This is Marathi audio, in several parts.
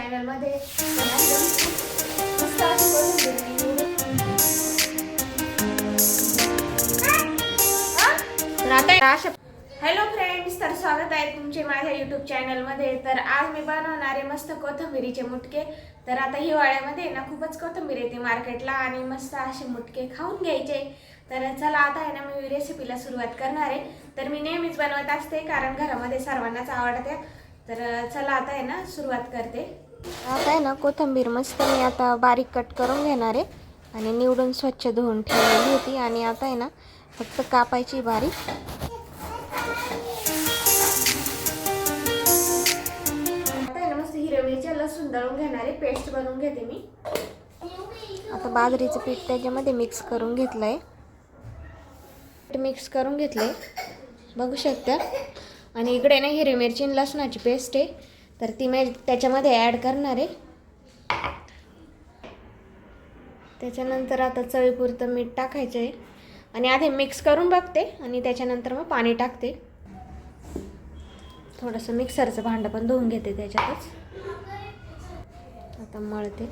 चॅनलमध्ये. हॅलो फ्रेंड्स, तर स्वागत आहे तुमचे माझ्या यूट्यूब चॅनलमध्ये. तर आज मी बनवणार आहे मस्त कोथिंबीरीचे मुटके. तर आता हिवाळ्यामध्ये ना खूपच कोथिंबीर येते मार्केटला आणि मस्त असे मुटके खाऊन घ्यायचे. तर चला आता आहे ना मी रेसिपीला सुरुवात करणार आहे. तर मी नेहमीच बनवत असते कारण घरामध्ये सर्वांनाच आवडते. तर चला आता आहे ना सुरुवात करते. आता आहे ना कोथिंबीर मस्त मी आता बारीक कट करून घेणार आहे आणि निवडून स्वच्छ धुवून ठेवलेली होती आणि आता आहे ना फक्त कापायची बारीक. आता आहे ना मस्त हिरव्या मिरच्या लसूण दळून घेणारे पेस्ट बनवून घेते मी. आता बाजरीचं पीठ त्याच्यामध्ये मिक्स करून घेतलंय, मिक्स करून घेतलंय बघू शकता. आणि इकडे ना हिरवी मिरची आणि लसणाची पेस्ट आहे तर ती मी त्याच्यामध्ये ॲड करणार आहे. त्याच्यानंतर आता चवीपुरतं मीठ टाकायचं आहे आणि आधी मिक्स करून बघते आणि त्याच्यानंतर मग पाणी टाकते. थोडंसं मिक्सरचं भांडं पण धुवून घेते त्याच्यातच. आता मळते.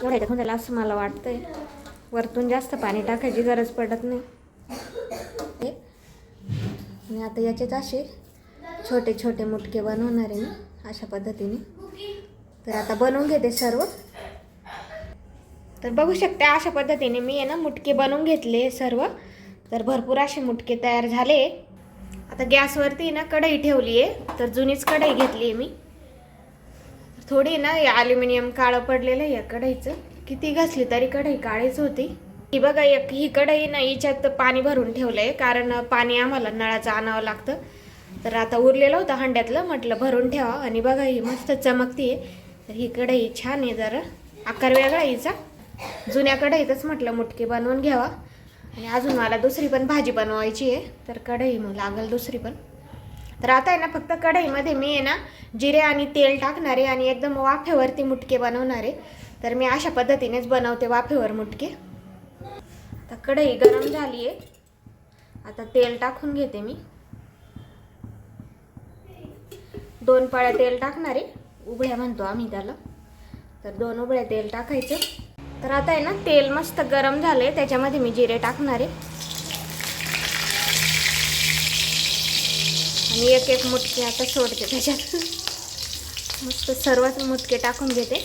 एवढं टाकून त्याला असं मला वाटतंय. वरतून जास्त पाणी टाकायची गरज पडत नाही. आणि आता याचेच असे छोटे छोटे मुटके बनवणार आहे मी अशा पद्धतीने. तर आता बनवून घेते सर्व. तर बघू शकता अशा पद्धतीने मी आहे ना मुटके बनवून घेतले सर्व. तर भरपूर असे मुटके तयार झाले. आता गॅसवरती ना कढई ठेवली आहे. तर जुनीच कढई घेतली आहे मी. थोडी ना ॲल्युमिनियम काळं पडलेलं आहे या कढईचं. किती घासली तरी कढई काळीच होती. ही बघा ही कढई ना हिच्यात पाणी भरून ठेवलं आहे कारण पाणी आम्हाला नळाचं आणावं लागतं. तर आता उरलेलं होतं हंड्यातलं, म्हटलं भरून ठेवा. आणि बघा ही मस्त चमकती आहे. तर ही कढई छान आहे, जरा आकार वेगळा हिचा. जुन्या कढईतच म्हटलं मुटके बनवून घ्यावा. आणि अजून मला दुसरी पण भाजी बनवायची आहे तर कढई मग लागेल दुसरी पण. तर आता आहे ना फक्त कढईमध्ये मी आहे ना जिरे आणि तेल टाकणार आहे आणि एकदम वाफेवरती मुटके बनवणार आहे. तर मी अशा पद्धतीनेच बनवते वाफेवर मुटके. आता कढई गरम झाली आहे. आता तेल टाकून घेते मी. 2 पळ्या तेल टाकणार आहे, उबळ्या म्हणतो आम्ही त्याला. तर 2 उबळ्या तेल टाकायचं. तर आता आहे ना तेल मस्त गरम झालंय, त्याच्यामध्ये मी जिरे टाकणार आहे आणि एक एक मुटके आता सोडते त्याच्यात. मस्त सर्वच मुटके टाकून घेते.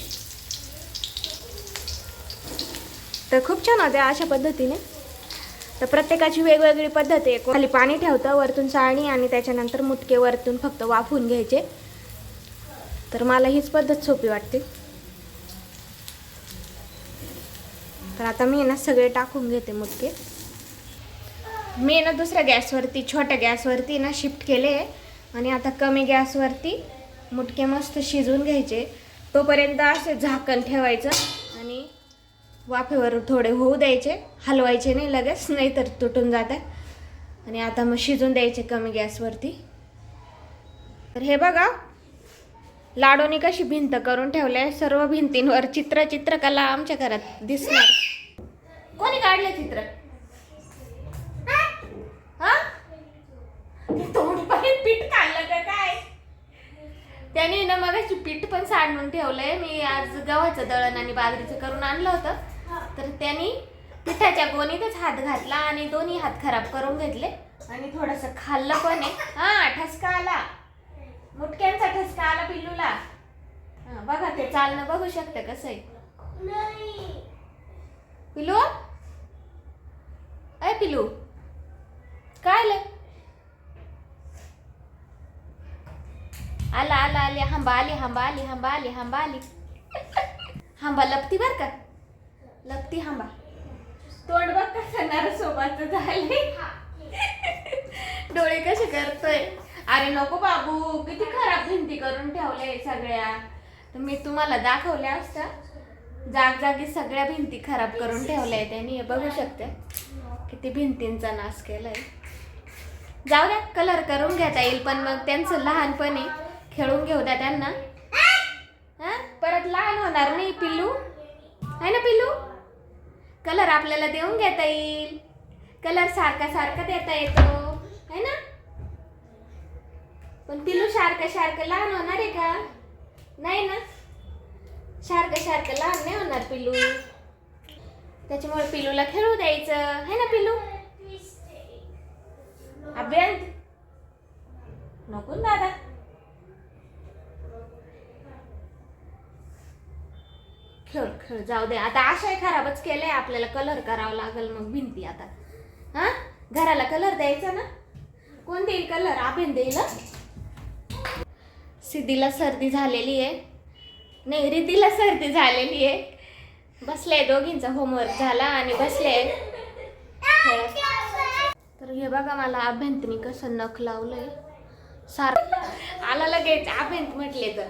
तर खूप छान होते अशा पद्धतीने. तर प्रत्येकाची वेगवेगळी पद्धत आहे. खाली पाणी ठेवतं, वरतून चाळणी आणि त्याच्यानंतर मुटके वरतून फक्त वाफवून घ्यायचे. तर मला हीच पद्धत सोपी वाटते. तर आता मी ना सगळे टाकून घेते मुटके. मी ना दुसऱ्या गॅसवरती छोट्या गॅसवरती ना शिफ्ट केले आणि आता कमी गॅसवरती मुटके मस्त शिजवून घ्यायचे. तोपर्यंत असे झाकण ठेवायचं आणि वाफेवर थोडे होऊ द्यायचे, हलवायचे नाही लगेच, नाहीतर तुटून जातात. आणि आता मग शिजून द्यायचे कमी गॅसवरती. तर हे बघा लाडूनी कशी भिंत करून ठेवले. सर्व भिंतींवर चित्रकला आमच्या घरात दिसणार. कोणी काढले चित्र? तोंडपर्यंत पीठ काढलं का काय? त्याने ना मगाशी पीठ पण सांडून ठेवलंय. मी आज गव्हाचं दळण आणि बाजरीचं करून आणलं होतं. तर त्यांनी पिठाच्या गोणीतच हात घातला आणि दोन्ही हात खराब करून घेतले आणि थोडंसं खाल्लं पण आहे. ठसका आला, मुटक्यांचा ठसका आला पिल्लूला. बघा ते चालणं बघू शकते कसं आहे. पिल्लू, अय पिल्लू काय आलं? आला आला आली हांबा आली हांबा आली हांबा आली हांबा आली. हांबा लपती बर का, लपती हांबा. तोंड बघ कसं नरसोबत झाले. डोळे कसे करतोय. अरे नको बाबू, किती खराब भिंती करून ठेवले सगळ्या. तर मी तुम्हाला दाखवल्या असत्या. जागजागी सगळ्या भिंती खराब करून ठेवल्या त्यांनी. बघू शकते किती भिंतींचा नाश केलाय. जाऊ द्या, कलर करून घेता येईल पण मग त्यांचं लहानपणी खेळून घेऊ द्या त्यांना. परत अजिबात लहान होणार नाही पिल्लू, है ना पिल्लू? कलर आपल्याला देऊन घेता येईल, कलर सारखा सारखा देता येतो, है ना? पण पिल्लू सारखं लहान होणार आहे का? नाही ना, सारखं लहान नाही होणार पिल्लू. त्याच्यामुळे पिल्लूला खेळू द्यायचं, है ना पिल्लू? अभ्यंत नको दादा. खेळ जाऊ दे आता. आशय खराबच केलंय, आपल्याला कलर करावा लागेल मग भिंती आता. हा, घराला कलर द्यायचा ना. कोण देईल कलर? अभ्यंत देईल. सिद्धीला सर्दी झालेली आहे, नाही रिद्धीला सर्दी झालेली आहे. बसले, दोघींचा होमवर्क झाला आणि बसले खेळत. तर हे बघा मला अभ्यंतनी कसं नख लावलंय. आला लगेच अभ्यंत म्हटले तर.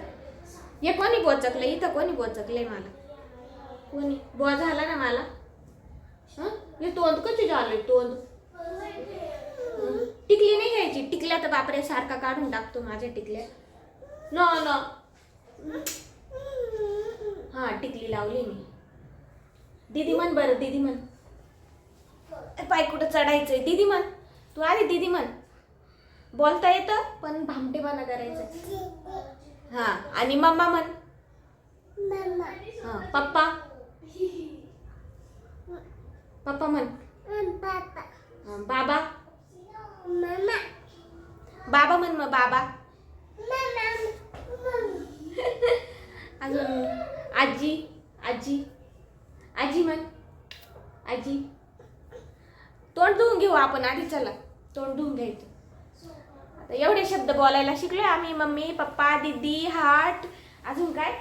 हे कोणी बोचकलं इथं? कोणी बोचकलंय मला? कोणी बॉ झाला ना मला? हे तोंड कशी झालंय? तोंड टिकली नाही घ्यायची. टिकल्या तर बापरे सारखा काढून टाकतो माझ्या टिकल्या. No no. हा, टिकली लावली मी. दीदी म्हण बरं, दीदी म्हण. पाय कुठं चढायचंय? दीदी म्हण तू. आधी दीदी म्हण. बोलता येतं पण भामटेपणा करायचं. हा, आणि मम्मा म्हण. हा, पप्पा. पप्पा म्हण. बाबा. बाबा म्हण मग. बाबा. अजून आजी. आजी. आजी म्हण. आजी. तोंड धुवून घेऊ आपण आधी. चला तोंड धुवून घ्यायचं. आता एवढे शब्द बोलायला शिकलोय आम्ही. मम्मी, पप्पा, दीदी, हार्ट. अजून काय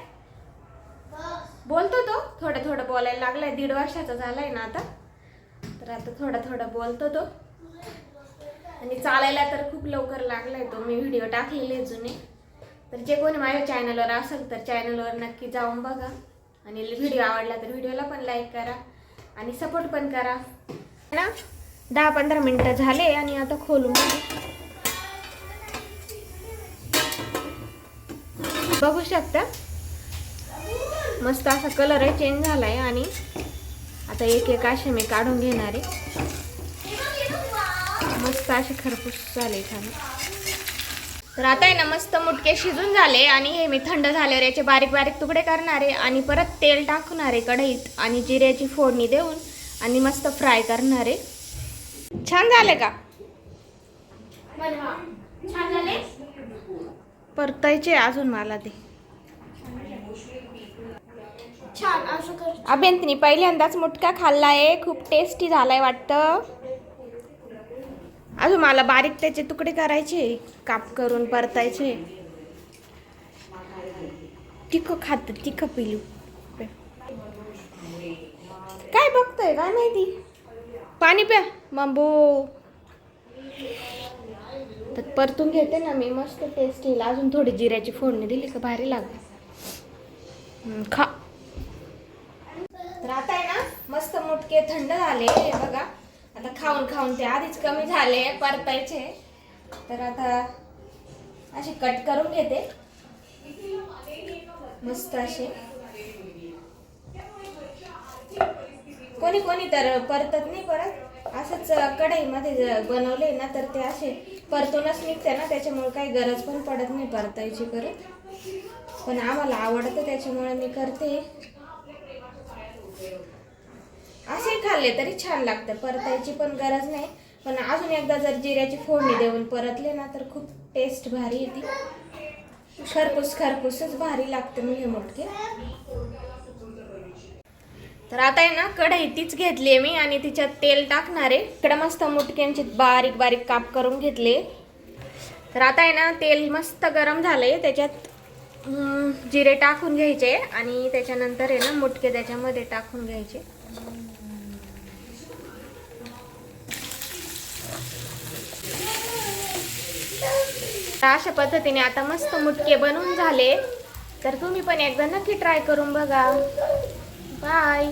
बोलतो तो? थोडं बोलायला लागलाय. 1.5 वर्षाचा झालाय ना आता. तर आता थोडं बोलतो तो. आणि चालायला तर खूप लवकर लागलाय तो. मी व्हिडिओ टाकलेले जुने. तर जे कोणी माझ्या चॅनलवर असेल तर चॅनलवर नक्की जाऊन बघा. आणि व्हिडिओ आवडला तर व्हिडिओला पण लाईक करा आणि सपोर्ट पण करा ना. 10-15 मिनिटं झाले आणि आता खोलून बघू शकता. मस्त असा कलर आहे, चेंज झालाय. आणि आता एक एक असे मी काढून घेणार आहे. मस्त असे खरपूस झाले छान. तर आता आहे ना मस्त मुटके शिजून झाले आणि हे मी थंड झाल्यावर याचे बारीक बारीक तुकडे करणार आहे आणि परत तेल टाकणार आहे कढईत आणि जिऱ्याची फोडणी देऊन आणि मस्त फ्राय करणार आहे. छान झाले का? छान झाले. परतायचे अजून मला ते. छान असं कर. अभ्यंतनी पहिल्यांदाच मुटका खाल्लाय, खूप टेस्टी झालाय वाटतं. अजून मला बारीक त्याचे तुकडे करायचे, काप करून परतायचे. तिखं खात, तिखं पिलू. काय बघतोय काय माहिती. पाणी प्या मांबू. तर परतून घेते ना मी. मस्त टेस्ट येईल. अजून थोडी जिऱ्याची फोडणी दिली का भारी लागते. खा. तर आता आहे ना मस्त मुटके थंड झाले बघा. आता खाऊन ते आधीच कमी झाले परतायचे. तर आता असे कट करून घेते मस्त असे. कोणी तर परतत नाही, परत असंच कढईमध्ये बनवले ना तर ते असे परतूनच निघते ना. त्याच्यामुळे काही गरज पण पडत नाही परतायची परत. पण आम्हाला आवडतं त्याच्यामुळे मी करते. असे खाल्ले तरी छान लागतं, परतायची पण गरज नाही. पण अजून एकदा जर जिऱ्याची फोडणी देऊन परतले ना तर खूप टेस्ट भारी येते. खरपूसच भारी लागते मग हे मुटके. तर आता आहे ना कढई तीच घेतली मी आणि तिच्यात तेल टाकणार आहे. इकडे मस्त मुटक्यांचे बारीक बारीक काप करून घेतले. तर आता आहे ना तेल मस्त गरम झालंय. त्याच्यात जिरे टाकून घ्यायचे आणि त्याच्यानंतर आहे ना मुटके त्याच्यामध्ये टाकून घ्यायचे. अशा पद्धतीने आता मस्त मुटके बनवून झाले. तर तुम्ही पण एकदा नक्की ट्राय करून बघा. बाय.